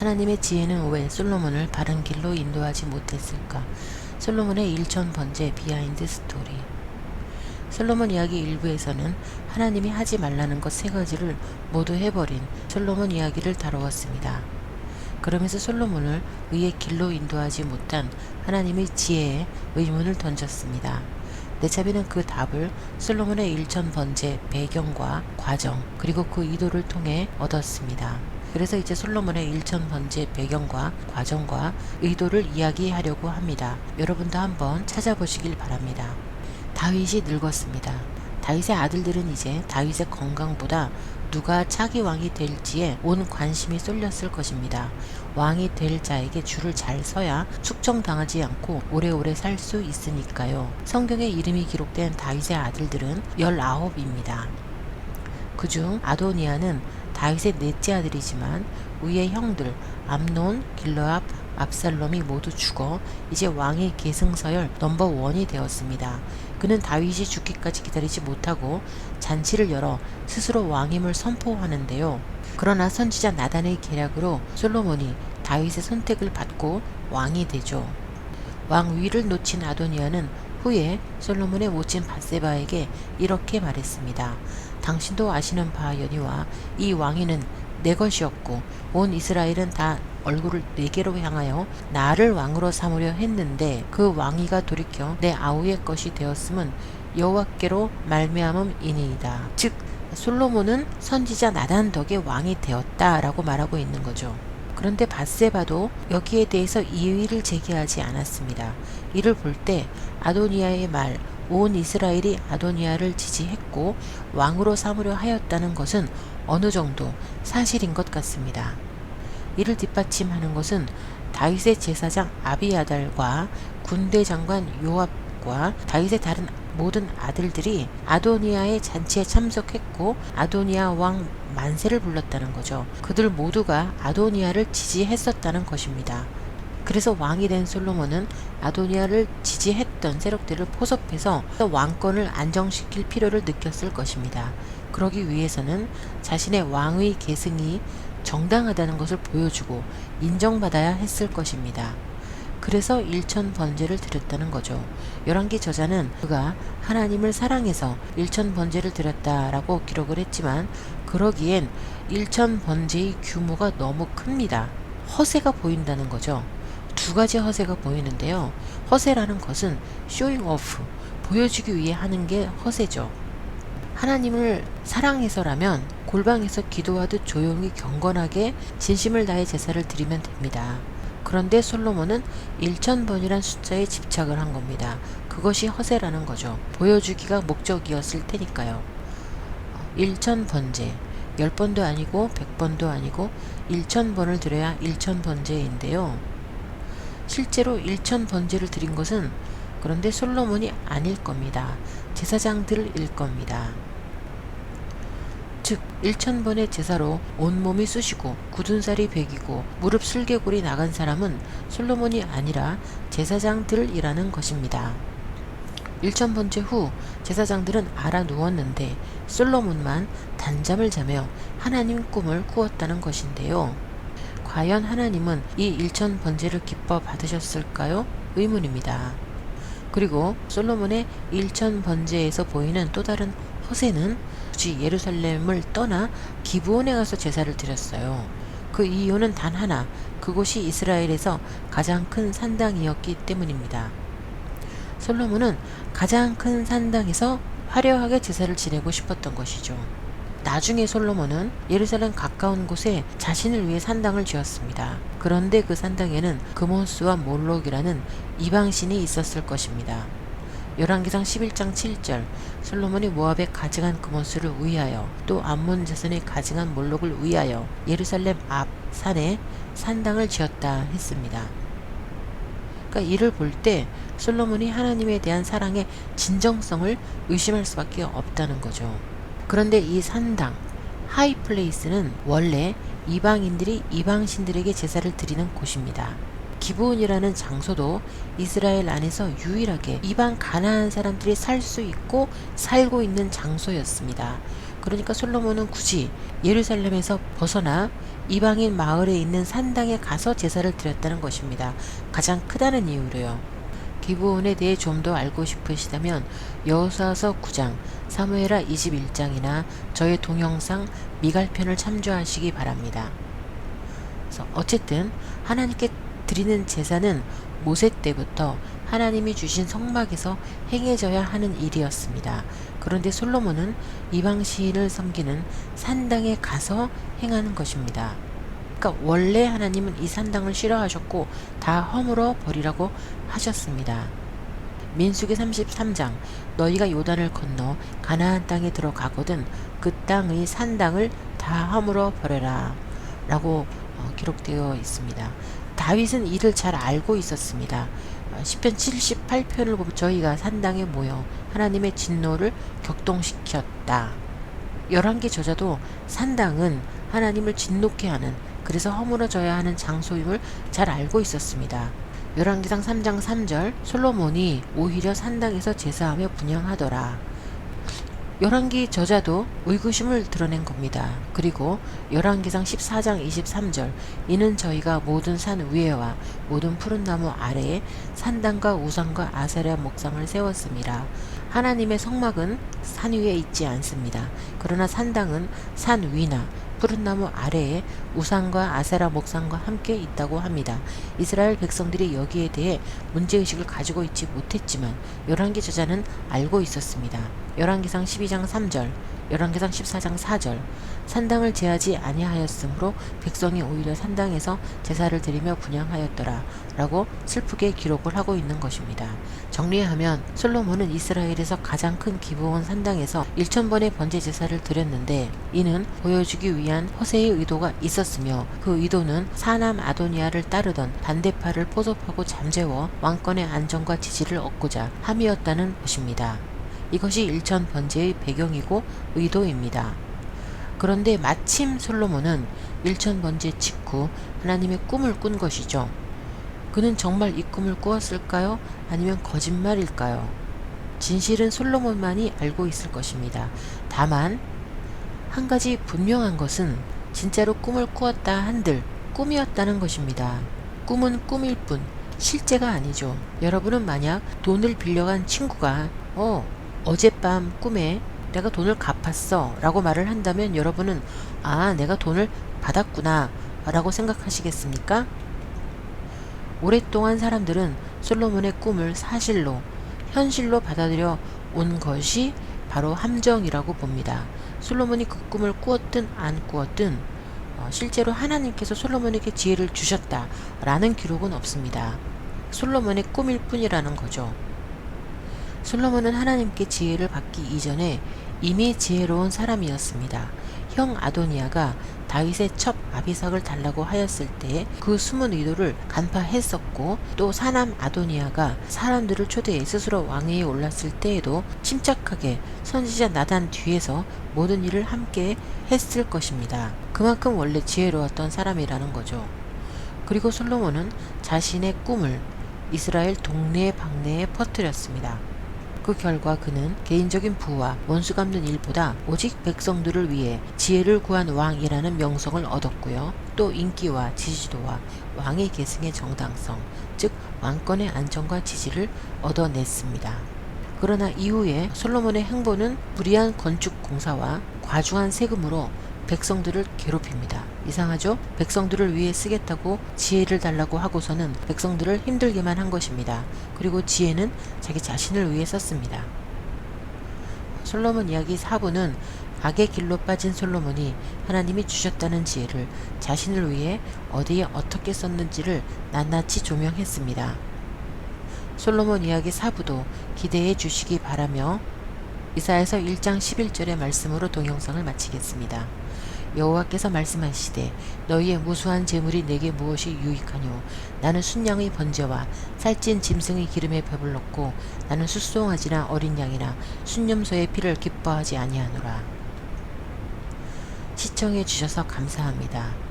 하나님의 지혜는 왜 솔로몬을 바른 길로 인도하지 못했을까? 솔로몬의 일천번제 비하인드 스토리. 솔로몬 이야기 일부에서는 하나님이 하지 말라는 것 3가지를 모두 해버린 솔로몬 이야기를 다루었습니다. 그러면서 솔로몬을 의의 길로 인도하지 못한 하나님의 지혜에 의문을 던졌습니다. 네차비는 그 답을 솔로몬의 일천번제 배경과 과정 그리고 그 의도를 통해 얻었습니다. 그래서 이제 솔로몬의 일천번제 배경과 과정과 의도를 이야기하려고 합니다. 여러분도 한번 찾아보시길 바랍니다. 다윗이 늙었습니다. 다윗의 아들들은 이제 다윗의 건강보다 누가 차기 왕이 될지에 온 관심이 쏠렸을 것입니다. 왕이 될 자에게 줄을 잘 서야 숙청당하지 않고 오래오래 살 수 있으니까요. 성경에 이름이 기록된 다윗의 아들들은 19입니다. 그중 아도니아는 다윗의 넷째 아들이지만 위의 형들 암논, 길르압, 압살롬이 모두 죽어 이제 왕의 계승서열 넘버1이 되었습니다. 그는 다윗이 죽기까지 기다리지 못하고 잔치를 열어 스스로 왕임을 선포하는데요. 그러나 선지자 나단의 계략으로 솔로몬이 다윗의 선택을 받고 왕이 되죠. 왕위를 놓친 아도니아는 후에 솔로몬의 모친 밧세바에게 이렇게 말했습니다. 당신도 아시는 바여니와 이 왕위는 내 것이었고 온 이스라엘은 다 얼굴을 내게로 향하여 나를 왕으로 삼으려 했는데 그 왕위가 돌이켜 내 아우의 것이 되었음은 여호와께로 말미암음이니이다. 즉 솔로몬은 선지자 나단 덕에 왕이 되었다라고 말하고 있는 거죠. 그런데 밧세바도 여기에 대해서 이의를 제기하지 않았습니다. 이를 볼 때 아도니아의 말, 온 이스라엘이 아도니아를 지지했고 왕으로 삼으려 하였다는 것은 어느 정도 사실인 것 같습니다. 이를 뒷받침하는 것은 다윗의 제사장 아비아달과 군대 장관 요압과 다윗의 다른 모든 아들들이 아도니아의 잔치에 참석했고 아도니아 왕 만세를 불렀다는 거죠. 그들 모두가 아도니아를 지지했었다는 것입니다. 그래서 왕이 된 솔로몬은 아도니아를 지지했던 세력들을 포섭해서 왕권을 안정시킬 필요를 느꼈을 것입니다. 그러기 위해서는 자신의 왕의 계승이 정당하다는 것을 보여주고 인정받아야 했을 것입니다. 그래서 일천번제를 드렸다는 거죠. 열왕기 저자는 그가 하나님을 사랑해서 일천번제를 드렸다라고 기록을 했지만 그러기엔 일천번제의 규모가 너무 큽니다. 허세가 보인다는 거죠. 2가지 허세가 보이는데요. 허세라는 것은 쇼잉 오프, 보여주기 위해 하는 게 허세죠. 하나님을 사랑해서라면 골방에서 기도하듯 조용히 경건하게 진심을 다해 제사를 드리면 됩니다. 그런데 솔로몬은 1000번이란 숫자에 집착을 한 겁니다. 그것이 허세라는 거죠. 보여주기가 목적이었을 테니까요. 1000번제, 10번도 아니고 100번도 아니고 1000번을 드려야 1000번제인데요. 실제로 1000번제를 드린 것은 그런데 솔로몬이 아닐 겁니다. 제사장들일 겁니다. 즉 1000번의 제사로 온몸이 쑤시고 굳은 살이 배기고 무릎 슬개골이 나간 사람은 솔로몬이 아니라 제사장들이라는 것입니다. 1000번째 후 제사장들은 알아 누웠는데 솔로몬만 단잠을 자며 하나님 꿈을 꾸었다는 것인데요. 과연 하나님은 이 1000번제를 기뻐 받으셨을까요? 의문입니다. 그리고 솔로몬의 1000번제에서 보이는 또 다른 허세는 굳이 예루살렘을 떠나 기브온에 가서 제사를 드렸어요. 그 이유는 단 하나, 그곳이 이스라엘에서 가장 큰 산당이었기 때문입니다. 솔로몬은 가장 큰 산당에서 화려하게 제사를 지내고 싶었던 것이죠. 나중에 솔로몬은 예루살렘 가까운 곳에 자신을 위해 산당을 지었습니다. 그런데 그 산당에는 그모스와 몰록이라는 이방신이 있었을 것입니다. 열왕기상 11장 7절 솔로몬이 모압에 가증한 그모스를 위하여 또 암몬 자손이 가증한 몰록을 위하여 예루살렘 앞 산에 산당을 지었다 했습니다. 그러니까 이를 볼 때 솔로몬이 하나님에 대한 사랑의 진정성을 의심할 수밖에 없다는 거죠. 그런데 이 산당, 하이플레이스는 원래 이방인들이 이방신들에게 제사를 드리는 곳입니다. 기브온이라는 장소도 이스라엘 안에서 유일하게 이방 가나안 사람들이 살 수 있고 살고 있는 장소였습니다. 그러니까 솔로몬은 굳이 예루살렘에서 벗어나 이방인 마을에 있는 산당에 가서 제사를 드렸다는 것입니다. 가장 크다는 이유로요. 기브온에 대해 좀 더 알고 싶으시다면 여호수아서 9장, 사무엘하 21장이나 저의 동영상 미갈편을 참조하시기 바랍니다. 그래서 어쨌든 하나님께 드리는 제사는 모세 때부터 하나님이 주신 성막에서 행해져야 하는 일이었습니다. 그런데 솔로몬은 이방 시인을 섬기는 산당에 가서 행하는 것입니다. 그러니까 원래 하나님은 이 산당을 싫어하셨고 다 허물어 버리라고 하셨습니다. 민수기 33장 너희가 요단을 건너 가나안 땅에 들어가거든 그 땅의 산당을 다 허물어 버려라 라고 기록되어 있습니다. 다윗은 이를 잘 알고 있었습니다. 시편 78편을 보면 저희가 산당에 모여 하나님의 진노를 격동시켰다. 열왕기 저자도 산당은 하나님을 진노케 하는, 그래서 허물어져야 하는 장소임을 잘 알고 있었습니다. 열왕기상 3장 3절 솔로몬이 오히려 산당에서 제사하며 분향하더라. 열왕기 저자도 의구심을 드러낸 겁니다. 그리고 열왕기상 14장 23절 이는 저희가 모든 산 위에와 모든 푸른 나무 아래에 산당과 우상과 아세라 목상을 세웠습니다. 하나님의 성막은 산 위에 있지 않습니다. 그러나 산당은 산 위나 푸른 나무 아래에 우상과 아세라 목상과 함께 있다고 합니다. 이스라엘 백성들이 여기에 대해 문제의식을 가지고 있지 못했지만 열왕기 저자는 알고 있었습니다. 열왕기상 12장 3절, 열왕기상 14장 4절 산당을 제하지 아니하였으므로 백성이 오히려 산당에서 제사를 드리며 분향하였더라 라고 슬프게 기록을 하고 있는 것입니다. 정리하면 솔로몬은 이스라엘에서 가장 큰 기브온 산당에서 1000번의 번제 제사를 드렸는데 이는 보여주기 위한 허세의 의도가 있었으며 그 의도는 사남 아도니아를 따르던 반대파를 포섭하고 잠재워 왕권의 안정과 지지를 얻고자 함이었다는 것입니다. 이것이 1000 번제의 배경이고 의도입니다. 그런데 마침 솔로몬은 1000 번제 직후 하나님의 꿈을 꾼 것이죠. 그는 정말 이 꿈을 꾸었을까요? 아니면 거짓말일까요? 진실은 솔로몬만이 알고 있을 것입니다. 다만 한 가지 분명한 것은 진짜로 꿈을 꾸었다 한들 꿈이었다는 것입니다. 꿈은 꿈일 뿐 실제가 아니죠. 여러분은 만약 돈을 빌려간 친구가 어젯밤 꿈에 내가 돈을 갚았어 라고 말을 한다면 여러분은 내가 돈을 받았구나 라고 생각하시겠습니까? 오랫동안 사람들은 솔로몬의 꿈을 사실로, 현실로 받아들여 온 것이 바로 함정이라고 봅니다. 솔로몬이 그 꿈을 꾸었든 안 꾸었든 실제로 하나님께서 솔로몬에게 지혜를 주셨다 라는 기록은 없습니다. 솔로몬의 꿈일 뿐이라는 거죠. 솔로몬은 하나님께 지혜를 받기 이전에 이미 지혜로운 사람이었습니다. 형 아도니아가 다윗의 첩 아비삭을 달라고 하였을 때 그 숨은 의도를 간파했었고, 또 사남 아도니아가 사람들을 초대해 스스로 왕위에 올랐을 때에도 침착하게 선지자 나단 뒤에서 모든 일을 함께 했을 것입니다. 그만큼 원래 지혜로웠던 사람이라는 거죠. 그리고 솔로몬은 자신의 꿈을 이스라엘 동네 방네에 퍼뜨렸습니다. 그 결과 그는 개인적인 부와 원수 갚는 일보다 오직 백성들을 위해 지혜를 구한 왕이라는 명성을 얻었고요. 또 인기와 지지도와 왕의 계승의 정당성, 즉 왕권의 안정과 지지를 얻어냈습니다. 그러나 이후에 솔로몬의 행보는 불의한 건축 공사와 과중한 세금으로 백성들을 괴롭힙니다. 이상하죠? 백성들을 위해 쓰겠다고 지혜를 달라고 하고서는 백성들을 힘들게만 한 것입니다. 그리고 지혜는 자기 자신을 위해 썼습니다. 솔로몬 이야기 4부는 악의 길로 빠진 솔로몬이 하나님이 주셨다는 지혜를 자신을 위해 어디에 어떻게 썼는지를 낱낱이 조명했습니다. 솔로몬 이야기 4부도 기대해 주시기 바라며 이사야서 1장 11절의 말씀으로 동영상을 마치겠습니다. 여호와께서 말씀하시되 너희의 무수한 재물이 내게 무엇이 유익하뇨? 나는 순양의 번제와 살찐 짐승의 기름에 배불렀고 나는 숫송아지나 어린 양이나 순념소의 피를 기뻐하지 아니하노라. 시청해 주셔서 감사합니다.